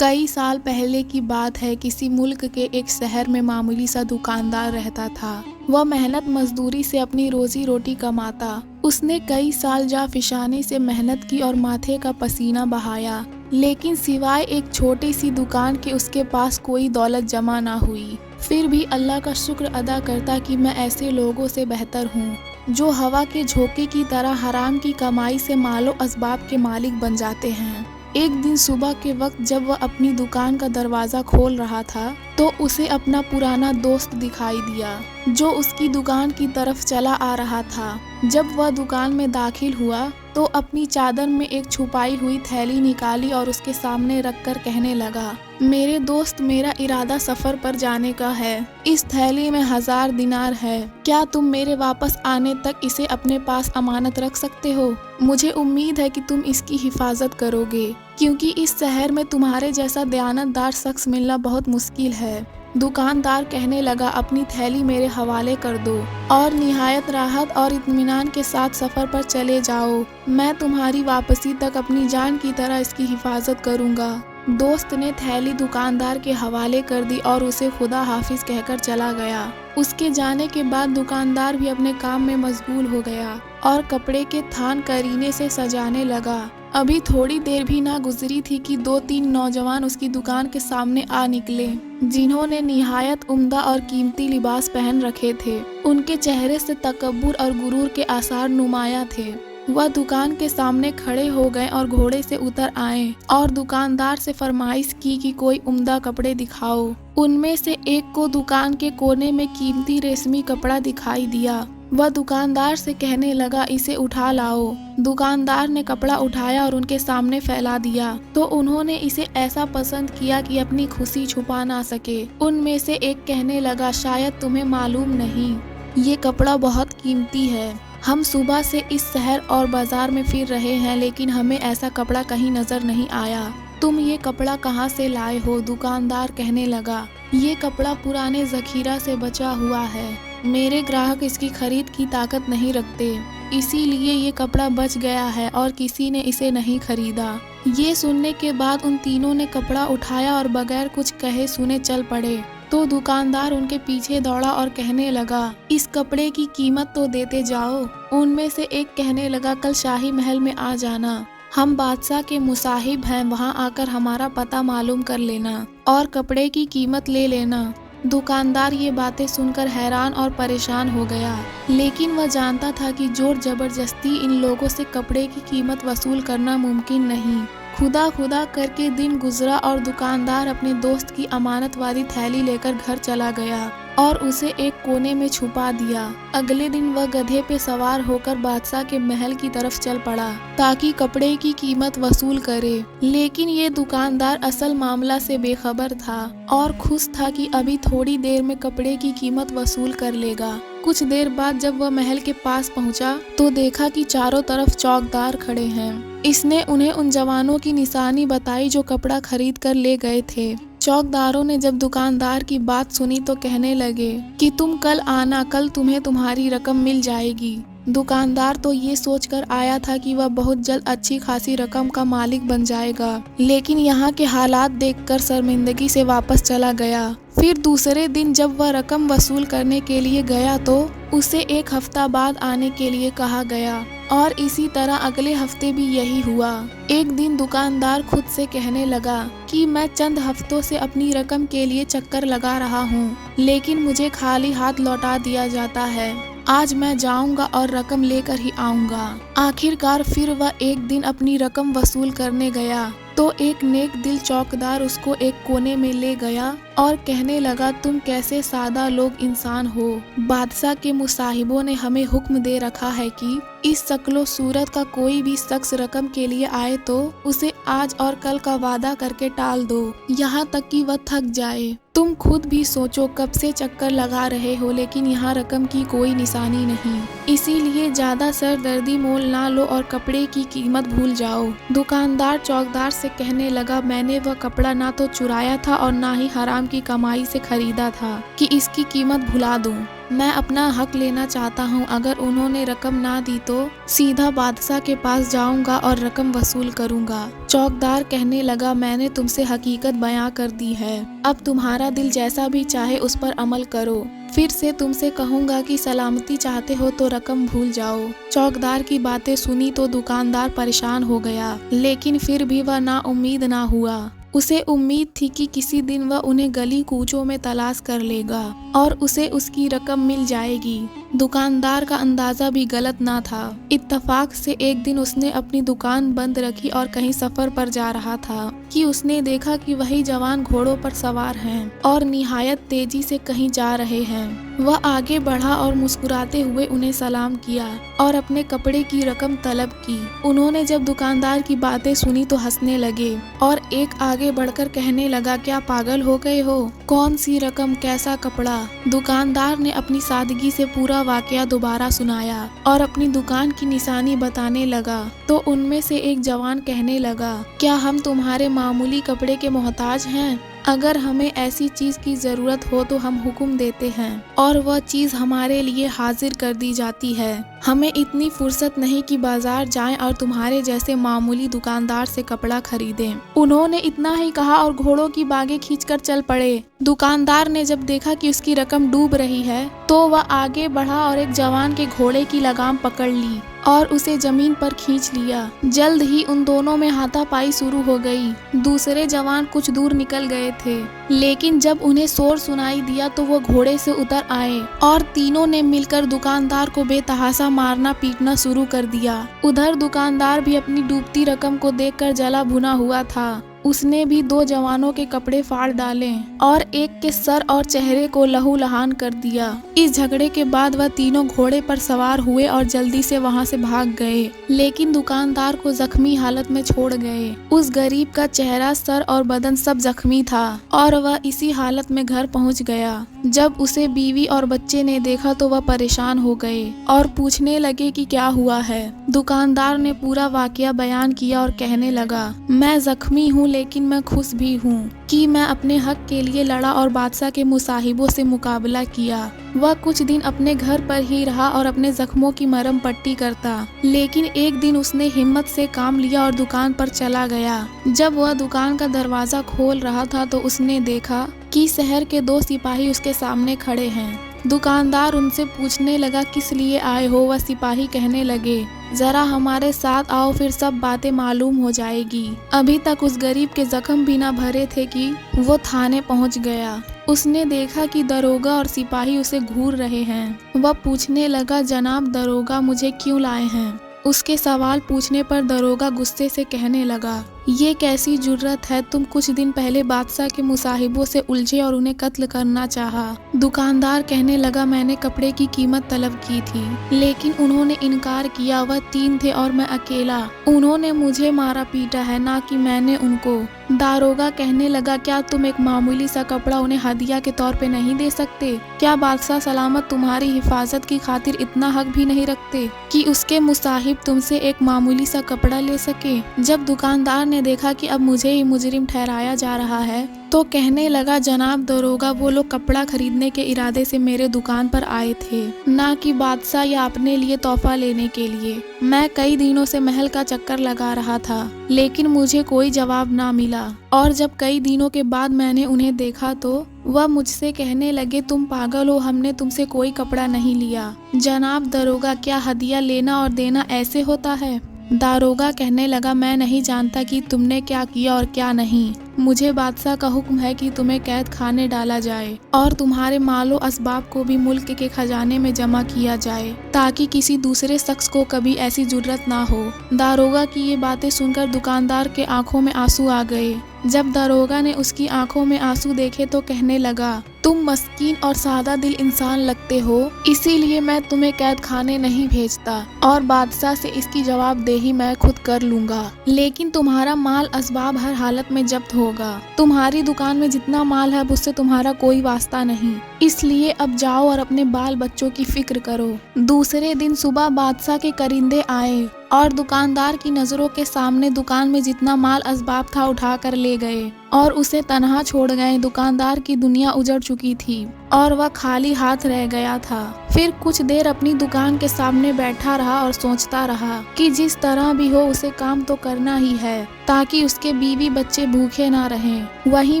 कई साल पहले की बात है। किसी मुल्क के एक शहर में मामूली सा दुकानदार रहता था। वह मेहनत मजदूरी से अपनी रोजी रोटी कमाता। उसने कई साल जाफिशानी से मेहनत की और माथे का पसीना बहाया, लेकिन सिवाय एक छोटी सी दुकान के उसके पास कोई दौलत जमा ना हुई। फिर भी अल्लाह का शुक्र अदा करता कि मैं ऐसे लोगों से बेहतर हूँ जो हवा के झोंके की तरह हराम की कमाई से मालो असबाब के मालिक बन जाते हैं। एक दिन सुबह के वक्त जब वह अपनी दुकान का दरवाज़ा खोल रहा था तो उसे अपना पुराना दोस्त दिखाई दिया जो उसकी दुकान की तरफ चला आ रहा था। जब वह दुकान में दाखिल हुआ तो अपनी चादर में एक छुपाई हुई थैली निकाली और उसके सामने रखकर कहने लगा, मेरे दोस्त, मेरा इरादा सफ़र पर जाने का है। इस थैली में 1000 दिनार है। क्या तुम मेरे वापस आने तक इसे अपने पास अमानत रख सकते हो? मुझे उम्मीद है कि तुम इसकी हिफाजत करोगे, क्योंकि इस शहर में तुम्हारे जैसा दयानतदार शख्स मिलना बहुत मुश्किल है। दुकानदार कहने लगा, अपनी थैली मेरे हवाले कर दो और निहायत राहत और इत्मीनान के साथ सफ़र पर चले जाओ। मैं तुम्हारी वापसी तक अपनी जान की तरह इसकी हिफाजत करूँगा। दोस्त ने थैली दुकानदार के हवाले कर दी और उसे खुदा हाफिज कहकर चला गया। उसके जाने के बाद दुकानदार भी अपने काम में मशगूल हो गया और कपड़े के थान करीने से सजाने लगा। अभी थोड़ी देर भी ना गुजरी थी कि 2-3 नौजवान उसकी दुकान के सामने आ निकले, जिन्होंने निहायत उम्दा और कीमती लिबास पहन रखे थे। उनके चेहरे से तकब्बुर और गुरूर के आसार नुमाया थे। वह दुकान के सामने खड़े हो गए और घोड़े से उतर आए और दुकानदार से फरमाइश की कि कोई उम्दा कपड़े दिखाओ। उनमें से एक को दुकान के कोने में कीमती रेशमी कपड़ा दिखाई दिया। वह दुकानदार से कहने लगा, इसे उठा लाओ। दुकानदार ने कपड़ा उठाया और उनके सामने फैला दिया तो उन्होंने इसे ऐसा पसंद किया कि अपनी खुशी छुपा ना सके। उनमें से एक कहने लगा, शायद तुम्हें मालूम नहीं, ये कपड़ा बहुत कीमती है। हम सुबह से इस शहर और बाजार में फिर रहे हैं, लेकिन हमें ऐसा कपड़ा कहीं नजर नहीं आया। तुम ये कपड़ा कहाँ से लाए हो? दुकानदार कहने लगा, ये कपड़ा पुराने जखीरा से बचा हुआ है। मेरे ग्राहक इसकी खरीद की ताकत नहीं रखते, इसीलिए ये कपड़ा बच गया है और किसी ने इसे नहीं खरीदा। ये सुनने के बाद उन तीनों ने कपड़ा उठाया और बगैर कुछ कहे सुने चल पड़े। तो दुकानदार उनके पीछे दौड़ा और कहने लगा, इस कपड़े की कीमत तो देते जाओ। उनमें से एक कहने लगा, कल शाही महल में आ जाना, हम बादशाह के मुसाहिब हैं, वहां आकर हमारा पता मालूम कर लेना और कपड़े की कीमत ले लेना। दुकानदार ये बातें सुनकर हैरान और परेशान हो गया, लेकिन वह जानता था कि जोर जबरदस्ती इन लोगों से कपड़े की कीमत वसूल करना मुमकिन नहीं। खुदा खुदा करके दिन गुजरा और दुकानदार अपने दोस्त की अमानत वाली थैली लेकर घर चला गया और उसे एक कोने में छुपा दिया। अगले दिन वह गधे पे सवार होकर बादशाह के महल की तरफ चल पड़ा ताकि कपड़े की कीमत वसूल करे। लेकिन ये दुकानदार असल मामला से बेखबर था और खुश था कि अभी थोड़ी देर में कपड़े की कीमत वसूल कर लेगा। कुछ देर बाद जब वह महल के पास पहुंचा तो देखा कि चारों तरफ चौकीदार खड़े हैं। इसने उन्हें उन जवानों की निशानी बताई जो कपड़ा खरीद कर ले गए थे। चौकीदारों ने जब दुकानदार की बात सुनी तो कहने लगे कि तुम कल आना, कल तुम्हें तुम्हारी रकम मिल जाएगी। दुकानदार तो ये सोचकर आया था कि वह बहुत जल्द अच्छी खासी रकम का मालिक बन जाएगा, लेकिन यहाँ के हालात देखकर शर्मिंदगी से वापस चला गया। फिर दूसरे दिन जब वह रकम वसूल करने के लिए गया तो उसे 1 हफ्ता बाद आने के लिए कहा गया और इसी तरह अगले हफ्ते भी यही हुआ। एक दिन दुकानदार खुद से कहने लगा कि मैं चंद हफ्तों से अपनी रकम के लिए चक्कर लगा रहा हूँ, लेकिन मुझे खाली हाथ लौटा दिया जाता है। आज मैं जाऊंगा और रकम लेकर ही आऊंगा। आखिरकार फिर वह एक दिन अपनी रकम वसूल करने गया तो एक नेक दिल चौकीदार उसको एक कोने में ले गया और कहने लगा, तुम कैसे सादा लोग इंसान हो। बादशाह के मुसाहिबों ने हमें हुक्म दे रखा है कि इस शक्लो सूरत का कोई भी शख्स रकम के लिए आए तो उसे आज और कल का वादा करके टाल दो, यहाँ तक कि वह थक जाए। तुम खुद भी सोचो, कब से चक्कर लगा रहे हो लेकिन यहाँ रकम की कोई निशानी नहीं। इसीलिए ज्यादा सरदर्दी मोल ना लो और कपड़े की कीमत भूल जाओ। दुकानदार चौकीदार से कहने लगा, मैंने वह कपड़ा ना तो चुराया था और ना ही हराम की कमाई से खरीदा था कि इसकी कीमत भुला दूं। मैं अपना हक लेना चाहता हूं। अगर उन्होंने रकम ना दी तो सीधा बादशाह के पास जाऊंगा और रकम वसूल करूंगा। चौकीदार कहने लगा, मैंने तुमसे हकीकत बयां कर दी है, अब तुम्हारा दिल जैसा भी चाहे उस पर अमल करो। फिर से तुमसे कहूंगा कि सलामती चाहते हो तो रकम भूल जाओ। चौकीदार की बातें सुनी तो दुकानदार परेशान हो गया, लेकिन फिर भी वह नाउम्मीद ना हुआ। उसे उम्मीद थी कि किसी दिन वह उन्हें गली कूचों में तलाश कर लेगा और उसे उसकी रकम मिल जाएगी। दुकानदार का अंदाजा भी गलत ना था। इत्तफाक से एक दिन उसने अपनी दुकान बंद रखी और कहीं सफर पर जा रहा था कि उसने देखा कि वही जवान घोड़ों पर सवार हैं और निहायत तेजी से कहीं जा रहे हैं। वह आगे बढ़ा और मुस्कुराते हुए उन्हें सलाम किया और अपने कपड़े की रकम तलब की। उन्होंने जब दुकानदार की बातें सुनी तो हंसने लगे और एक आगे बढ़कर कहने लगा, क्या पागल हो गए हो? कौन सी रकम, कैसा कपड़ा? दुकानदार ने अपनी सादगी से पूरा वाकया दोबारा सुनाया और अपनी दुकान की निशानी बताने लगा। तो उनमें से एक जवान कहने लगा, क्या हम तुम्हारे मामूली कपड़े के मोहताज हैं? अगर हमें ऐसी चीज की जरूरत हो तो हम हुक्म देते हैं और वह चीज हमारे लिए हाजिर कर दी जाती है। हमें इतनी फुर्सत नहीं कि बाजार जाएं और तुम्हारे जैसे मामूली दुकानदार से कपड़ा खरीदें। उन्होंने इतना ही कहा और घोड़ों की बागें खींचकर चल पड़े। दुकानदार ने जब देखा कि उसकी रकम डूब रही है तो वह आगे बढ़ा और एक जवान के घोड़े की लगाम पकड़ ली और उसे जमीन पर खींच लिया। जल्द ही उन दोनों में हाथापाई शुरू हो गई। दूसरे जवान कुछ दूर निकल गए थे, लेकिन जब उन्हें शोर सुनाई दिया तो वो घोड़े से उतर आए और तीनों ने मिलकर दुकानदार को बेतहाशा मारना पीटना शुरू कर दिया। उधर दुकानदार भी अपनी डूबती रकम को देखकर जला भुना हुआ था। उसने भी दो जवानों के कपड़े फाड़ डाले और एक के सर और चेहरे को लहूलुहान कर दिया। इस झगड़े के बाद वह तीनों घोड़े पर सवार हुए और जल्दी से वहां से भाग गए, लेकिन दुकानदार को जख्मी हालत में छोड़ गए। उस गरीब का चेहरा, सर और बदन सब जख्मी था और वह इसी हालत में घर पहुंच गया। जब उसे बीवी और बच्चे ने देखा तो वह परेशान हो गए और पूछने लगे कि क्या हुआ है। दुकानदार ने पूरा वाकया बयान किया और कहने लगा, मैं जख्मी हूँ लेकिन मैं खुश भी हूँ कि मैं अपने हक के लिए लड़ा और बादशाह के मुसाहिबों से मुकाबला किया। वह कुछ दिन अपने घर पर ही रहा और अपने जख्मों की मरहम पट्टी करता, लेकिन एक दिन उसने हिम्मत से काम लिया और दुकान पर चला गया। जब वह दुकान का दरवाजा खोल रहा था तो उसने देखा कि शहर के दो सिपाही उसके सामने खड़े हैं। दुकानदार उनसे पूछने लगा, किस लिए आए हो? वह सिपाही कहने लगे, जरा हमारे साथ आओ, फिर सब बातें मालूम हो जाएगी। अभी तक उस गरीब के जख्म भी न भरे थे कि वो थाने पहुंच गया। उसने देखा कि दरोगा और सिपाही उसे घूर रहे हैं। वह पूछने लगा, जनाब दरोगा, मुझे क्यों लाए हैं? उसके सवाल पूछने पर दरोगा गुस्से से कहने लगा, ये कैसी जुर्रत है? तुम कुछ दिन पहले बादशाह के मुसाहिबों से उलझे और उन्हें कत्ल करना चाहा। दुकानदार कहने लगा, मैंने कपड़े की कीमत तलब की थी, लेकिन उन्होंने इनकार किया। वह तीन थे और मैं अकेला। उन्होंने मुझे मारा पीटा है, ना कि मैंने उनको। दारोगा कहने लगा, क्या तुम एक मामूली सा कपड़ा उन्हें हदिया के तौर पे नहीं दे सकते? क्या बादशाह सलामत तुम्हारी हिफाजत की खातिर इतना हक भी नहीं रखते कि उसके मुसाहिब तुमसे एक मामूली सा कपड़ा ले सके? जब दुकानदार ने देखा कि अब मुझे ही मुजरिम ठहराया जा रहा है तो कहने लगा, जनाब दरोगा, वो लोग कपड़ा खरीदने के इरादे से मेरे दुकान पर आए थे, ना कि बादशाह या अपने लिए तोहफा लेने के लिए। मैं कई दिनों से महल का चक्कर लगा रहा था, लेकिन मुझे कोई जवाब ना मिला और जब कई दिनों के बाद मैंने उन्हें देखा तो वह मुझसे कहने लगे, तुम पागल हो, हमने तुमसे कोई कपड़ा नहीं लिया। जनाब दरोगा, क्या हदिया लेना और देना ऐसे होता है? दारोगा कहने लगा, मैं नहीं जानता कि तुमने क्या किया और क्या नहीं। मुझे बादशाह का हुक्म है कि तुम्हें कैद खाने डाला जाए और तुम्हारे मालो असबाब को भी मुल्क के खजाने में जमा किया जाए, ताकि किसी दूसरे शख्स को कभी ऐसी जुर्रत ना हो। दारोगा की ये बातें सुनकर दुकानदार के आंखों में आंसू आ गए। जब दारोगा ने उसकी आंखों में आंसू देखे तो कहने लगा, तुम मस्कीन और सादा दिल इंसान लगते हो, इसीलिए मैं तुम्हें कैद खाने नहीं भेजता और बादशाह से इसकी जवाबदेही मैं खुद कर लूंगा। लेकिन तुम्हारा माल असबाब हर हालत में जब्त होगा। तुम्हारी दुकान में जितना माल है उससे तुम्हारा कोई वास्ता नहीं, इसलिए अब जाओ और अपने बाल बच्चों की फिक्र करो। दूसरे दिन सुबह बादशाह के करिंदे आए और दुकानदार की नजरों के सामने दुकान में जितना माल असबाब था उठा कर ले गए। और उसे तन्हा छोड़ गए। दुकानदार की दुनिया उजड़ चुकी थी और वह खाली हाथ रह गया था। फिर कुछ देर अपनी दुकान के सामने बैठा रहा और सोचता रहा कि जिस तरह भी हो उसे काम तो करना ही है ताकि उसके बीवी बच्चे भूखे ना रहें। वहीं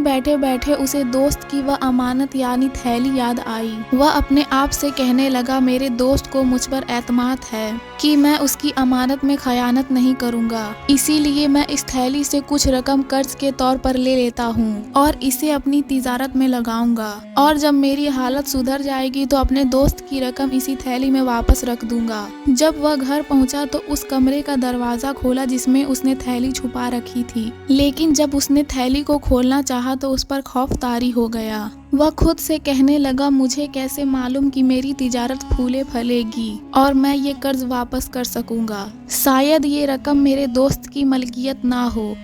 बैठे बैठे उसे दोस्त की वह अमानत यानी थैली याद आई। वह अपने आप से कहने लगा, मेरे दोस्त को मुझ पर एतमाद है कि मैं उसकी अमानत में खयानत नहीं करूंगा, इसीलिए मैं इस थैली से कुछ रकम कर्ज के तौर पर ले लेता हूँ और इसे अपनी तिजारत में लगाऊंगा और जब मेरी हालत सुधर जाएगी तो अपने दोस्त की रकम इसी थैली में वापस रख दूंगा। जब वह घर पहुंचा तो उस कमरे का दरवाजा खोला जिसमें उसने थैली छुपा रखी थी, लेकिन जब उसने थैली को खोलना चाहा तो उस पर खौफ तारी हो गया। वह खुद से कहने लगा, मुझे कैसे मालूम कि मेरी तिजारत फूले फलेगी और मैं ये कर्ज वापस कर सकूंगा। शायद ये रकम मेरे दोस्त की मलकियत ना हो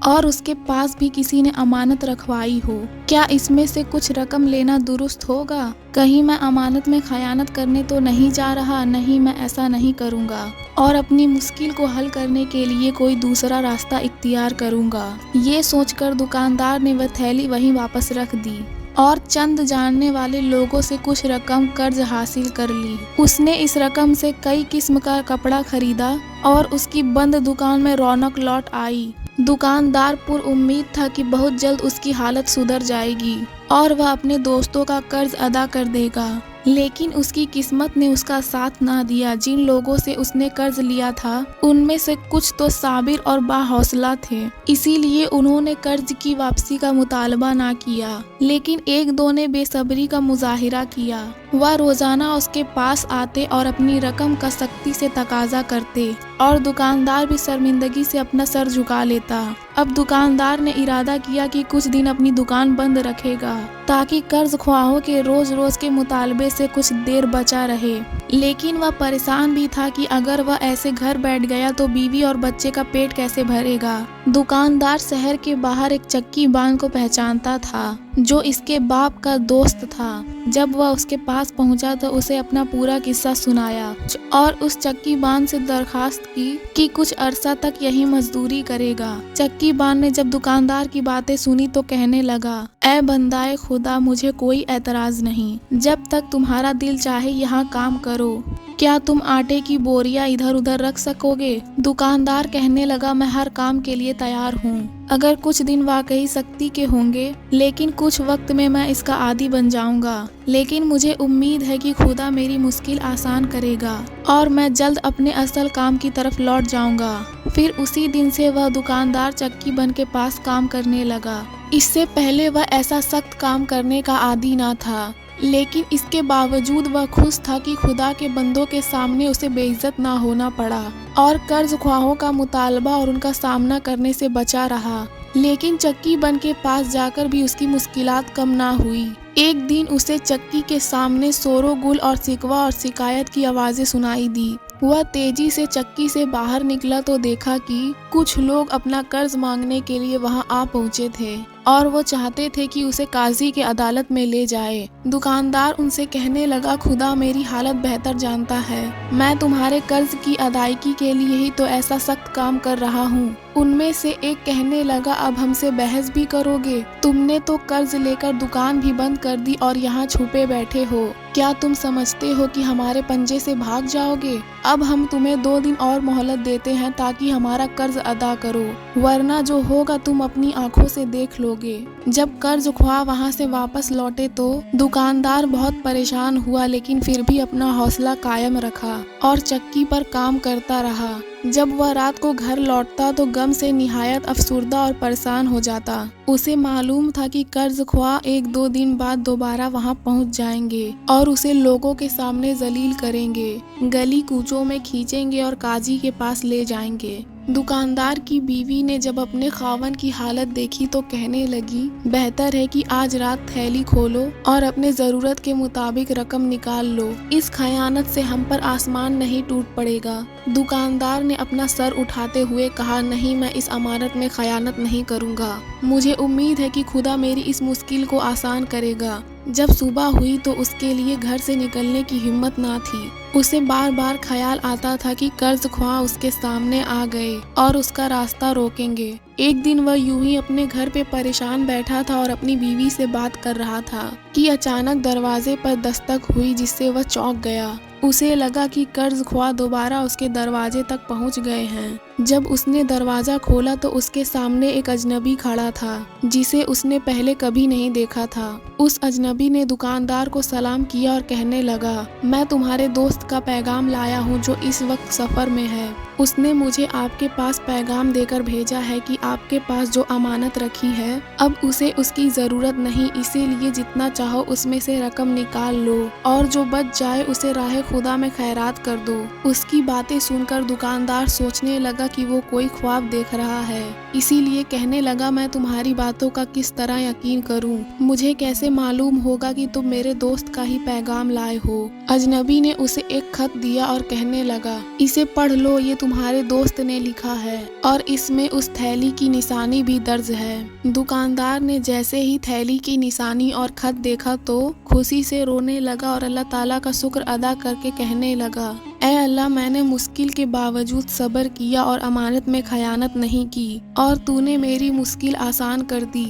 और उसके पास भी किसी ने अमानत रखवाई हो। क्या इसमें से कुछ रकम लेना दुरुस्त होगा? कहीं मैं अमानत में खयानत करने तो नहीं जा रहा? नहीं, मैं ऐसा नहीं करूंगा और अपनी मुश्किल को हल करने के लिए कोई दूसरा रास्ता इख्तियार करूंगा। ये सोचकर दुकानदार ने वह थैली वहीं वापस रख दी और चंद जानने वाले लोगों से कुछ रकम कर्ज हासिल कर ली। उसने इस रकम से कई किस्म का कपड़ा खरीदा और उसकी बंद दुकान में रौनक लौट आई। दुकानदार पुरउम्मीद था कि बहुत जल्द उसकी हालत सुधर जाएगी और वह अपने दोस्तों का कर्ज अदा कर देगा, लेकिन उसकी किस्मत ने उसका साथ ना दिया। जिन लोगों से उसने कर्ज लिया था उनमें से कुछ तो साबिर और बाहौसला थे, इसीलिए उन्होंने कर्ज की वापसी का मुतालबा ना किया, लेकिन एक दो ने बेसब्री का मुजाहिरा किया। वह रोजाना उसके पास आते और अपनी रकम का सख्ती से तकाजा करते और दुकानदार भी शर्मिंदगी से अपना सर झुका लेता। अब दुकानदार ने इरादा किया कि कुछ दिन अपनी दुकान बंद रखेगा ताकि कर्ज ख्वाहों के रोज रोज के मुतालबे से कुछ देर बचा रहे, लेकिन वह परेशान भी था कि अगर वह ऐसे घर बैठ गया तो बीवी और बच्चे का पेट कैसे भरेगा। दुकानदार शहर के बाहर एक चक्की बान को पहचानता था जो इसके बाप का दोस्त था। जब वह उसके पास पहुंचा तो उसे अपना पूरा किस्सा सुनाया और उस चक्की बान से दरखास्त की कि कुछ अरसा तक यही मजदूरी करेगा। चक्की बान ने जब दुकानदार की बातें सुनी तो कहने लगा, ऐ बंदाए खुदा, मुझे कोई एतराज नहीं, जब तक तुम्हारा दिल चाहे यहाँ काम करो। क्या तुम आटे की बोरियां इधर उधर रख सकोगे? दुकानदार कहने लगा, मैं हर काम के लिए तैयार हूँ, अगर कुछ दिन वाकई सख्ती के होंगे, लेकिन कुछ वक्त में मैं इसका आदी बन जाऊंगा। लेकिन मुझे उम्मीद है कि खुदा मेरी मुश्किल आसान करेगा और मैं जल्द अपने असल काम की तरफ लौट जाऊंगा। फिर उसी दिन से वह दुकानदार चक्की बन के पास काम करने लगा। इससे पहले वह ऐसा सख्त काम करने का आदी ना था, लेकिन इसके बावजूद वह खुश था कि खुदा के बंदों के सामने उसे बेइज्जत ना होना पड़ा और कर्ज ख्वाहों का मुतालबा और उनका सामना करने से बचा रहा। लेकिन चक्की बन के पास जाकर भी उसकी मुश्किलात कम ना हुई। एक दिन उसे चक्की के सामने शोरोगुल और शिकवा और शिकायत की आवाजें सुनाई दी। वह तेजी से चक्की से बाहर निकला तो देखा कि कुछ लोग अपना कर्ज मांगने के लिए वहां आ पहुंचे थे और वो चाहते थे कि उसे काजी के अदालत में ले जाए। दुकानदार उनसे कहने लगा, खुदा मेरी हालत बेहतर जानता है, मैं तुम्हारे कर्ज की अदायगी के लिए ही तो ऐसा सख्त काम कर रहा हूँ। उनमें से एक कहने लगा, अब हमसे बहस भी करोगे? तुमने तो कर्ज लेकर दुकान भी बंद कर दी और यहाँ छुपे बैठे हो। क्या तुम समझते हो कि हमारे पंजे से भाग जाओगे? अब हम तुम्हें 2 दिन और मोहलत देते हैं ताकि हमारा कर्ज अदा करो, वरना जो होगा तुम अपनी आंखों से देख लोगे। जब कर्ज ख्वाह वहां से वापस लौटे तो दुकानदार बहुत परेशान हुआ, लेकिन फिर भी अपना हौसला कायम रखा और चक्की पर काम करता रहा। जब वह रात को घर लौटता तो गम से निहायत अफसुर्दा और परेशान हो जाता। उसे मालूम था कि कर्ज ख्वाह 1-2 दिन बाद दोबारा वहां पहुंच जाएंगे और उसे लोगों के सामने जलील करेंगे, गली कूचों में खींचेंगे और काजी के पास ले जाएंगे। दुकानदार की बीवी ने जब अपने खावन की हालत देखी तो कहने लगी, बेहतर है कि आज रात थैली खोलो और अपने जरूरत के मुताबिक रकम निकाल लो, इस खयानत से हम पर आसमान नहीं टूट पड़ेगा। दुकानदार ने अपना सर उठाते हुए कहा, नहीं, मैं इस अमानत में खयानत नहीं करूँगा। मुझे उम्मीद है कि खुदा मेरी इस मुश्किल को आसान करेगा। जब सुबह हुई तो उसके लिए घर से निकलने की हिम्मत ना थी। उसे बार बार ख्याल आता था कि कर्ज ख्वाह उसके सामने आ गए और उसका रास्ता रोकेंगे। एक दिन वह यूं ही अपने घर पे परेशान बैठा था और अपनी बीवी से बात कर रहा था कि अचानक दरवाजे पर दस्तक हुई, जिससे वह चौंक गया। उसे लगा कि कर्ज ख्वाह दोबारा उसके दरवाजे तक पहुंच गए हैं। जब उसने दरवाजा खोला तो उसके सामने एक अजनबी खड़ा था, जिसे उसने पहले कभी नहीं देखा था। उस अजनबी ने दुकानदार को सलाम किया और कहने लगा, मैं तुम्हारे दोस्त का पैगाम लाया हूँ जो इस वक्त सफर में है। उसने मुझे आपके पास पैगाम देकर भेजा है कि आपके पास जो अमानत रखी है अब उसे उसकी जरूरत नहीं, इसीलिए जितना चाहो उसमें से रकम निकाल लो और जो बच जाए उसे राह खुदा में खैरात कर दो। उसकी बातें सुनकर दुकानदार सोचने लगा कि वो कोई ख्वाब देख रहा है, इसीलिए कहने लगा, मैं तुम्हारी बातों का किस तरह यकीन करूं? मुझे कैसे मालूम होगा कि तुम मेरे दोस्त का ही पैगाम लाए हो? अजनबी ने उसे एक खत दिया और कहने लगा, इसे पढ़ लो, ये तुम्हारे दोस्त ने लिखा है और इसमें उस थैली की निशानी भी दर्ज है। दुकानदार ने जैसे ही थैली की निशानी और खत देखा तो खुशी से रोने लगा और अल्लाह ताला का शुक्र अदा करके कहने लगा, ऐ अल्लाह, मैंने मुश्किल के बावजूद सब्र किया और अमानत में खयानत नहीं की और तूने मेरी मुश्किल आसान कर दी।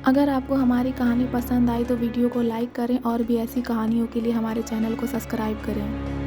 अगर आपको हमारी कहानी पसंद आई तो वीडियो को लाइक करें और भी ऐसी कहानियों के लिए हमारे चैनल को सब्सक्राइब करें।